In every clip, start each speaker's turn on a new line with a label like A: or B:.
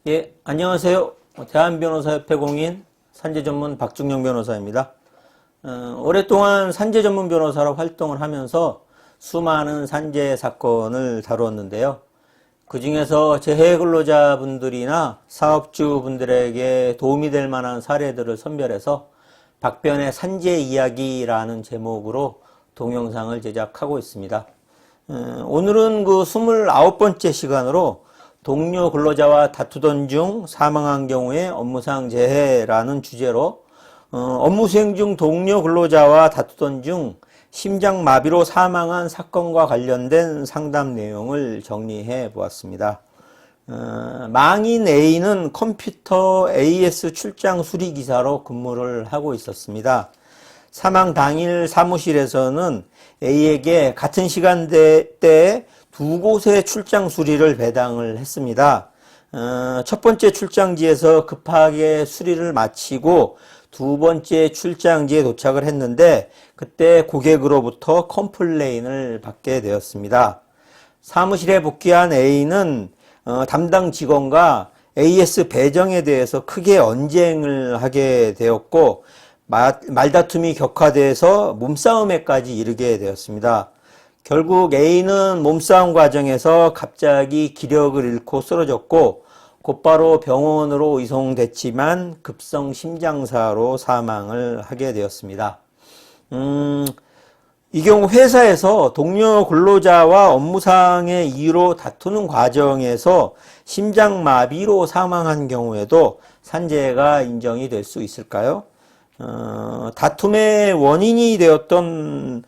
A: 예, 안녕하세요. 대한변호사협회 공인 산재전문 박중영 변호사입니다. 오랫동안 산재전문 변호사로 활동을 하면서 수많은 산재 사건을 다루었는데요. 그 중에서 재해근로자분들이나 사업주분들에게 도움이 될 만한 사례들을 선별해서 박변의 산재 이야기라는 제목으로 동영상을 제작하고 있습니다. 오늘은 그 29번째 시간으로 동료 근로자와 다투던 중 사망한 경우에 업무상 재해라는 주제로 업무 수행 중 동료 근로자와 다투던 중 심장마비로 사망한 사건과 관련된 상담 내용을 정리해 보았습니다. 망인 A는 컴퓨터 AS 출장 수리기사로 근무를 하고 있었습니다. 사망 당일 사무실에서는 A에게 같은 시간대에 두 곳의 출장 수리를 배당을 했습니다. 첫 번째 출장지에서 급하게 수리를 마치고 두 번째 출장지에 도착을 했는데 그때 고객으로부터 컴플레인을 받게 되었습니다. 사무실에 복귀한 A는 담당 직원과 AS 배정에 대해서 크게 언쟁을 하게 되었고 말다툼이 격화돼서 몸싸움에까지 이르게 되었습니다. 결국 A는 몸싸움 과정에서 갑자기 기력을 잃고 쓰러졌고 곧바로 병원으로 이송됐지만 급성 심장사로 사망을 하게 되었습니다. 이 경우 회사에서 동료 근로자와 업무상의 이유로 다투는 과정에서 심장마비로 사망한 경우에도 산재가 인정이 될 수 있을까요? 다툼의 원인이 되었던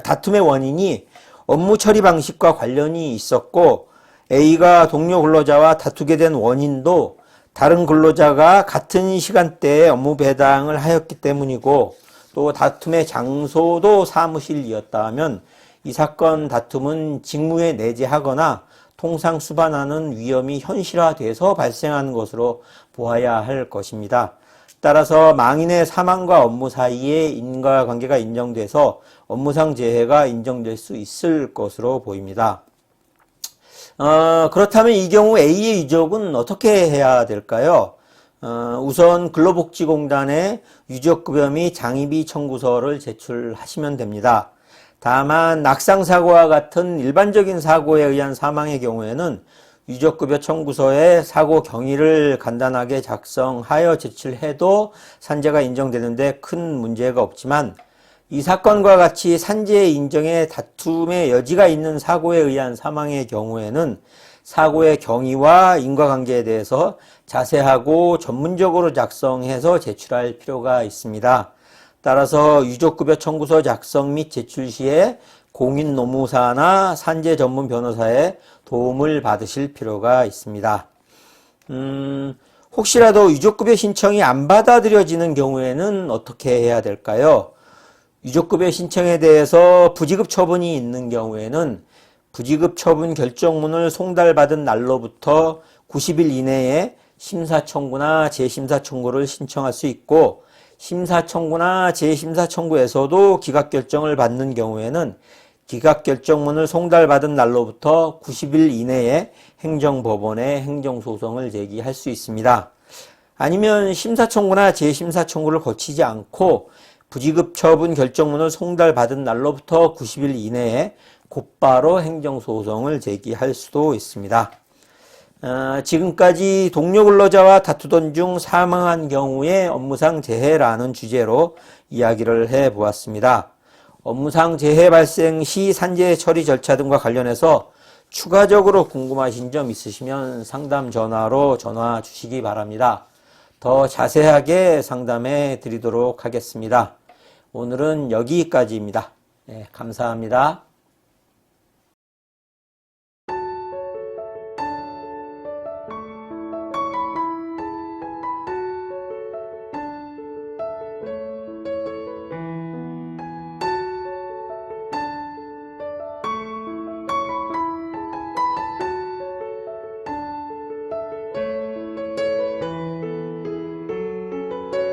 A: 다툼의 원인이 업무 처리 방식과 관련이 있었고 A가 동료 근로자와 다투게 된 원인도 다른 근로자가 같은 시간대에 업무 배당을 하였기 때문이고 또 다툼의 장소도 사무실이었다면 이 사건 다툼은 직무에 내재하거나 통상 수반하는 위험이 현실화돼서 발생한 것으로 보아야 할 것입니다. 따라서 망인의 사망과 업무 사이에 인과관계가 인정돼서 업무상 재해가 인정될 수 있을 것으로 보입니다. 그렇다면 이 경우 A의 유족은 어떻게 해야 될까요? 우선 근로복지공단에 유족급여 및 장의비 청구서를 제출하시면 됩니다. 다만 낙상사고와 같은 일반적인 사고에 의한 사망의 경우에는 유족급여 청구서에 사고 경위를 간단하게 작성하여 제출해도 산재가 인정되는데 큰 문제가 없지만 이 사건과 같이 산재 인정에 다툼의 여지가 있는 사고에 의한 사망의 경우에는 사고의 경위와 인과관계에 대해서 자세하고 전문적으로 작성해서 제출할 필요가 있습니다. 따라서 유족급여 청구서 작성 및 제출 시에 공인노무사나 산재 전문 변호사의 도움을 받으실 필요가 있습니다. 혹시라도 유족급여 신청이 안 받아들여지는 경우에는 어떻게 해야 될까요? 유족급여 신청에 대해서 부지급 처분이 있는 경우에는 부지급 처분 결정문을 송달받은 날로부터 90일 이내에 심사 청구나 재심사 청구를 신청할 수 있고 심사 청구나 재심사 청구에서도 기각 결정을 받는 경우에는 기각 결정문을 송달받은 날로부터 90일 이내에 행정법원에 행정소송을 제기할 수 있습니다. 아니면 심사 청구나 재심사 청구를 거치지 않고 부지급 처분 결정문을 송달받은 날로부터 90일 이내에 곧바로 행정소송을 제기할 수도 있습니다. 지금까지 동료 근로자와 다투던 중 사망한 경우에 업무상 재해라는 주제로 이야기를 해보았습니다. 업무상 재해 발생 시 산재 처리 절차 등과 관련해서 추가적으로 궁금하신 점 있으시면 상담 전화로 전화 주시기 바랍니다. 더 자세하게 상담해 드리도록 하겠습니다. 오늘은 여기까지입니다. 네, 감사합니다.